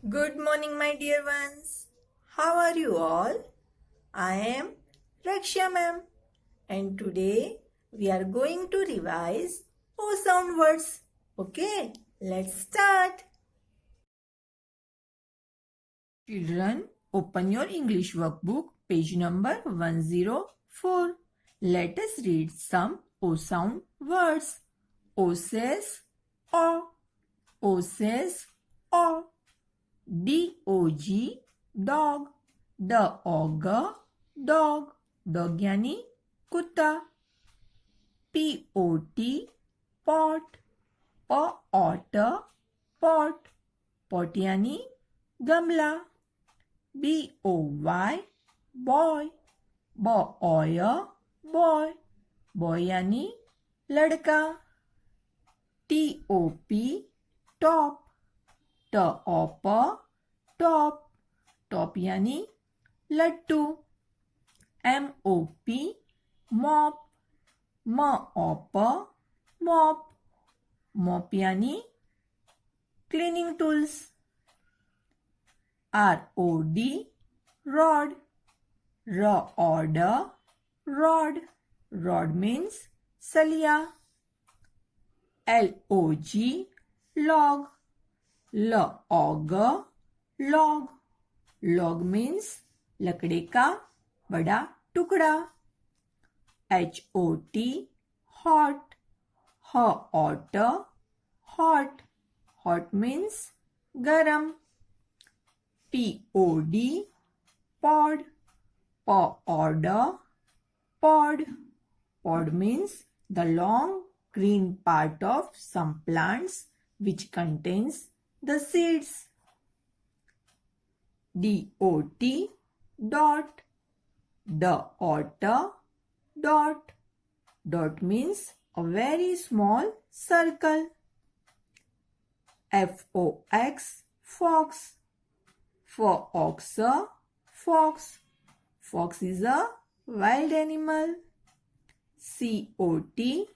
Good morning, my dear ones. How are you all? I am Raksha ma'am, and today we are going to revise O sound words. Okay, let's start. Children, open your English workbook, page number 104. Let us read some O sound words. O says O. O says O. D-O-G, dog. D-O-G, dog. Dog यानी कुत्ता. P-O-T, pot. P-O-T, pot. Pot यानी गमला. B-O-Y, boy. B-O-Y, boy. Boy यानी लड़का. T-O-P, top. Top, top. Top यानी लट्टू. M-O-P, mop. M-O-P, mop. Mop यानी cleaning tools. R-O-D, rod. R-O-D, rod. Rod means सलिया. L-O-G, log. Log, log. Log means लकड़े का बड़ा टुकड़ा. H-O-T, hot. Hot, hot. Hot means गरम. P-O-D, pod. Pod, pod. Pod means the long green part of some plants which contains the seeds. D-O-T, dot. Dot, dot. Dot means a very small circle. F-O-X, fox. Fox, fox. Fox is a wild animal. C-O-T,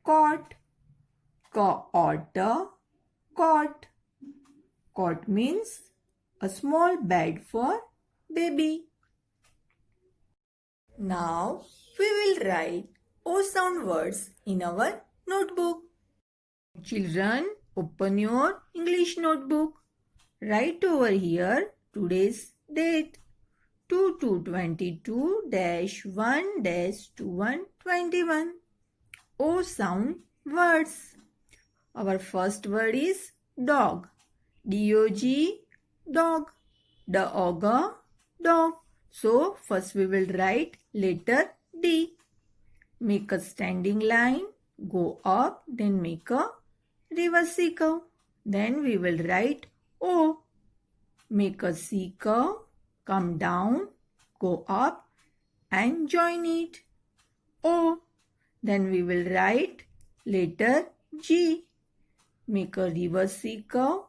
cot. Cot, cot. Cot means a small bed for baby. Now we will write O sound words in our notebook. Children, open your English notebook. Write over here today's date 2222-1-2121. O sound words. Our first word is dog. D-O-G, dog. Dog, dog. So, first we will write letter D. Make a standing line, go up, then make a reverse C curve. Then we will write O. Make a C curve, come down, go up and join it. O. Then we will write letter G. Make a reverse C curve,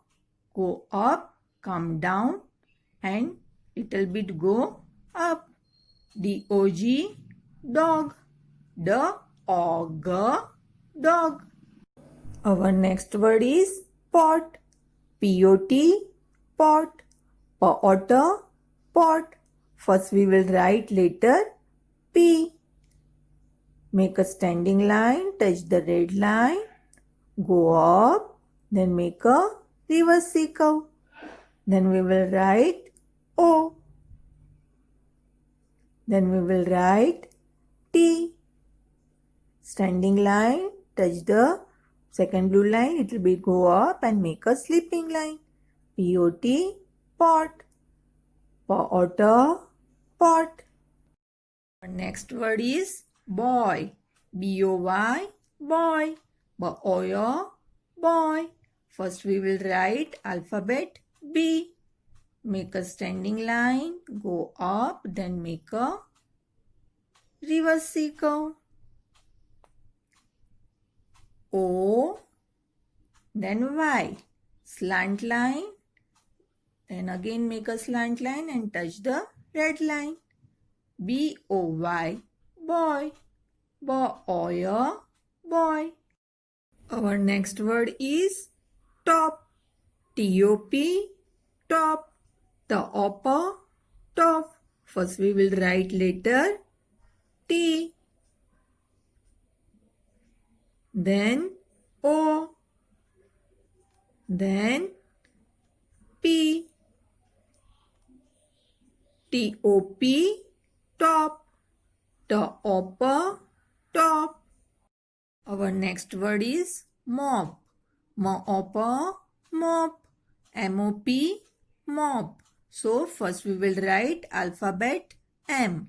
go up, come down and little bit go up. D-O-G, dog. D-O-G, dog. Our next word is pot. P-O-T, pot. Pot, pot. First we will write letter P. Make a standing line, touch the red line, go up, then make a reverse C curve. Then we will write O. Then we will write T. Standing line, touch the second blue line, it will be go up and make a sleeping line. P-O-T, pot. Pot, pot. Our next word is boy. B-O-Y, boy. B-O-Y, boy. First we will write alphabet B. Make a standing line, go up, then make a reverse C curve. O, then Y. Slant line, then again make a slant line and touch the red line. B-O-Y, boy. Boy, boy. Our next word is top. T-O-P, top. The upper, top. First we will write letter T. Then O. Then P. T-O-P, top. The upper, top. Our next word is mop. M-O-P, mop. M-O-P, mop. So first we will write alphabet M.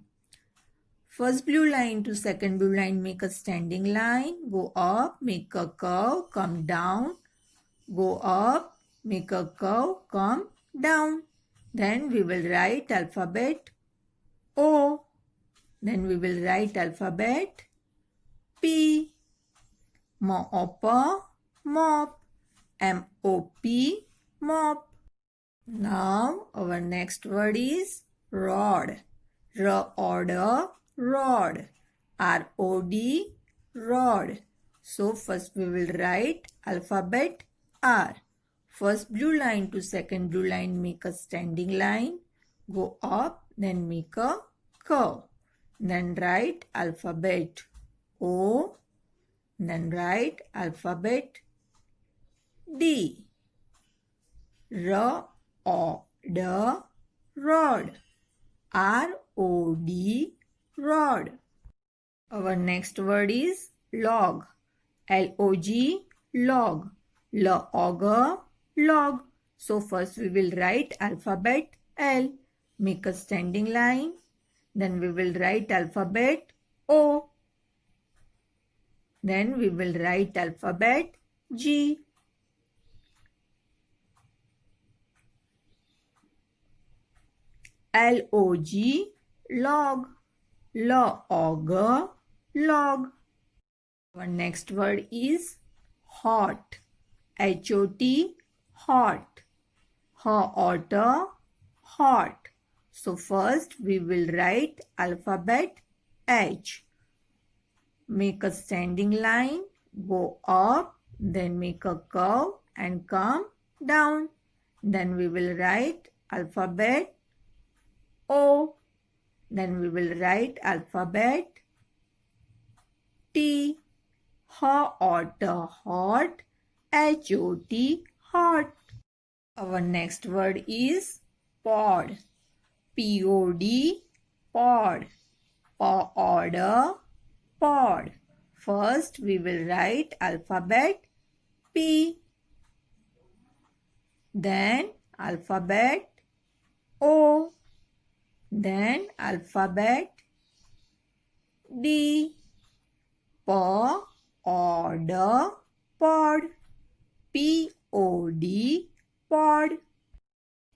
First blue line to second blue line, make a standing line. Go up, make a curve, come down. Go up, make a curve, come down. Then we will write alphabet O. Then we will write alphabet P. M-O-P, mop. M-O-P, mop. Now our next word is rod. R-O-D, rod. R-O-D, rod. So first we will write alphabet R. First blue line to second blue line, make a standing line. Go up, then make a curve. Then write alphabet O. Then write alphabet D. R-O-D, rod. R-O-D, rod. Our next word is log. L-O-G, log. L-O-G, log. So first we will write alphabet L. Make a standing line. Then we will write alphabet O. Then we will write alphabet G. L-O-G, log. L-O-G, log. Our next word is hot. H-O-T, hot. H-O-T, hot. So first we will write alphabet H. Make a standing line, go up, then make a curve and come down. Then we will write alphabet O. Then we will write alphabet T. Hot, hot. H-O-T, hot. Our next word is pod. P-O-D, pod. Pod, pod. First we will write alphabet P. Then alphabet O. Then alphabet D. Pod, pod. P-O-D, pod.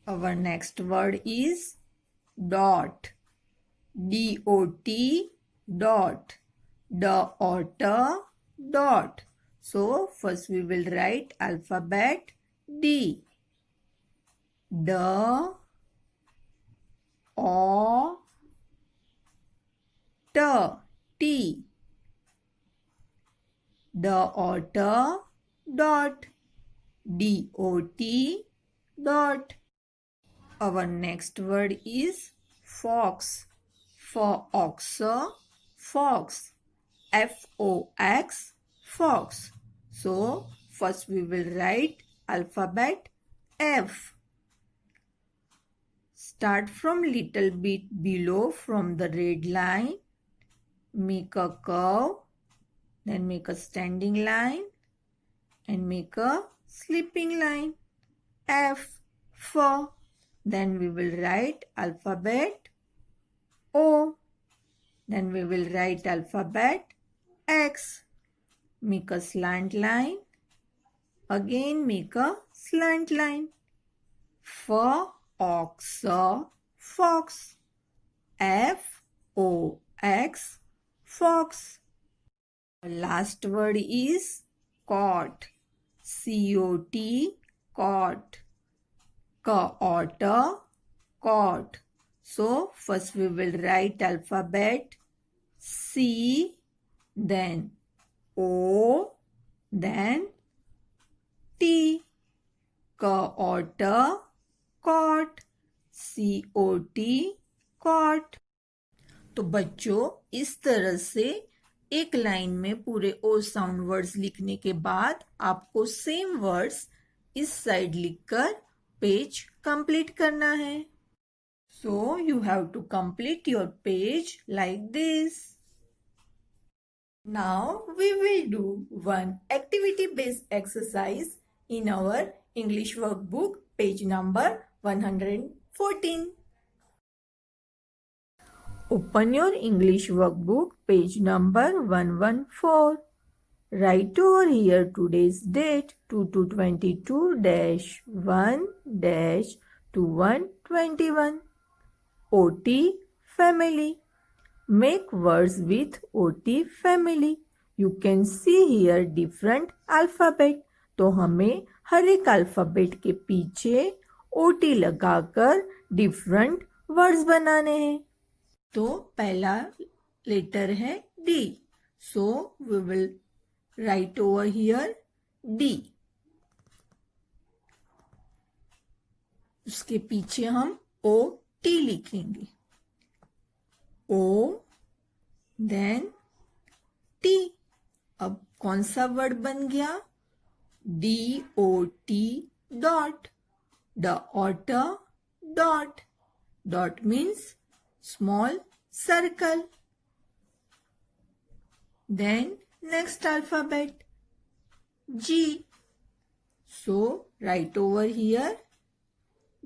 Our next word is dot. D-O-T, dot. Dot, dot. So first we will write alphabet D. D, O, T, T. Dot, dot. D-O-T, dot. Our next word is fox. Fox, fox. F-O-X, fox. So first we will write alphabet F. Start from little bit below from the red line. Make a curve. Then make a standing line. And make a slipping line. F, F. Then we will write alphabet O. Then we will write alphabet X. Make a slant line. Again make a slant line. Fox, fox. F-O-X, fox. Last word is cot. C-O-T, cot. Cot, cot. So first we will write alphabet C, then O, then T. Cot, cot, C-O-T, cot. तो बच्चों इस तरह से एक line में पूरे ओ sound words लिखने के बाद आपको सेम वर्ड्स इस साइड लिखकर पेज कंप्लीट करना है. So you have to complete your page like this. Now we will do one activity-based exercise in our English workbook, page number 114. Open your English workbook, page number 114. Write over here today's date 2222-1-2121. OT family. Make words with OT family. You can see here different alphabet. तो हमें हर एक alphabet के पीछे OT लगाकर different words बनाने हैं. तो पहला लेटर है D. So we will write over here D. उसके पीछे हम OT लिखेंगे. O then T. अब कौन सा वर्ड बन गया? DOT dot. The otter dot. Dot means small circle. Then next alphabet G. So write over here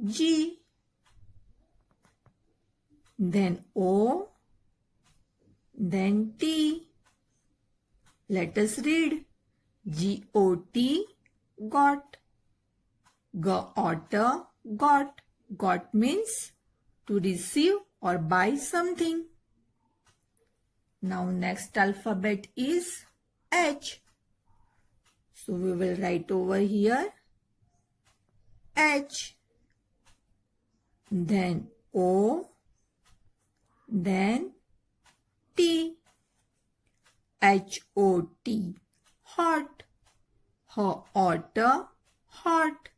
G. Then O. Then T. Let us read. G-O-T, got. G-otter, got. Got means to receive or buy something. Now next alphabet is H. So we will write over here H. Then O. Then T. H-O-T, hot. Otter, hot.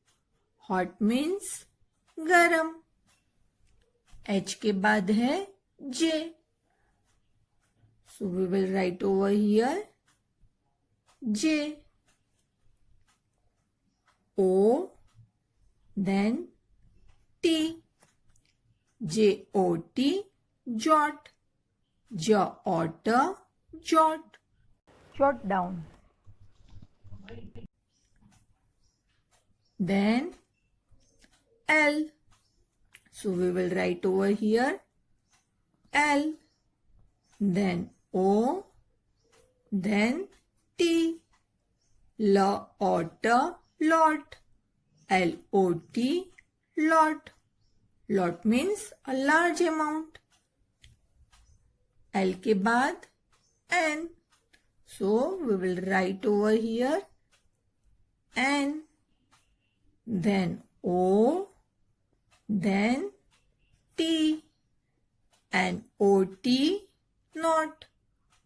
Hot means गरम. H के बाद है J. So we will write over here J. O. Then T. J-O-T, jot. J-otter, jot. Jot down. Then L. So we will write over here L. Then O. Then T. L-otter, lot. L-O-T, lot. Lot means a large amount. L के बाद N. So we will write over here N. Then O. Then T. And O-T, not.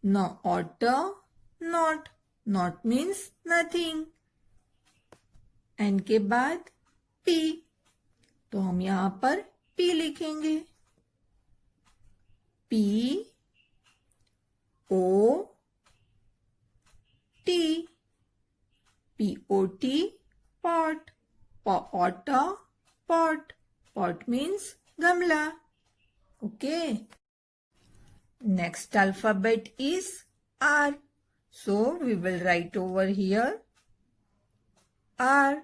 No otter, not. Not means nothing. N के बाद P. तो हम यहाँ पर P लिखेंगे. P. O. T. P-O-T, pot. Otter, pot. Pot means gamla. Okay. Next alphabet is R. So we will write over here R.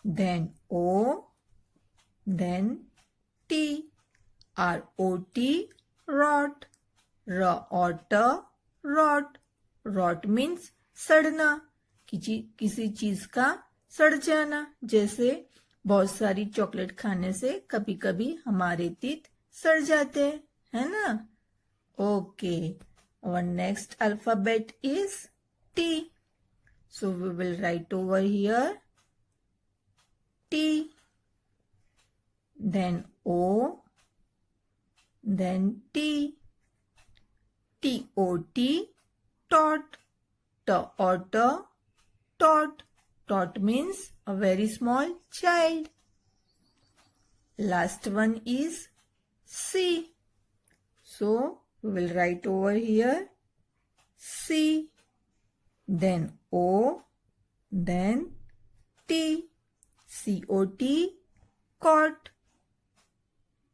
Then O. Then T. R-O-T, rot. R-otter, rot. Rot means सड़ना. किसी चीज का सड़ जाना. जैसे बहुत सारी chocolate खाने से कभी कभी हमारे teeth सड़ जाते हैं, है ना? Okay. Our next alphabet is T. So we will write over here T. Then O. Then T. T-O-T, tot. T-otter, tot. Tot means a very small child. Last one is C. So we will write over here C, then O, then T. C-O-T, cot.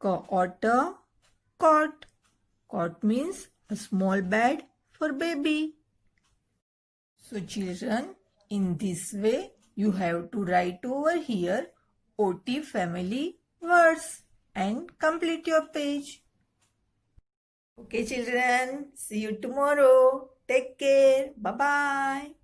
Otter, cot. Cot means a small bed for baby. So children, in this way you have to write over here OT family words and complete your page. Okay children, see you tomorrow. Take care. Bye-bye.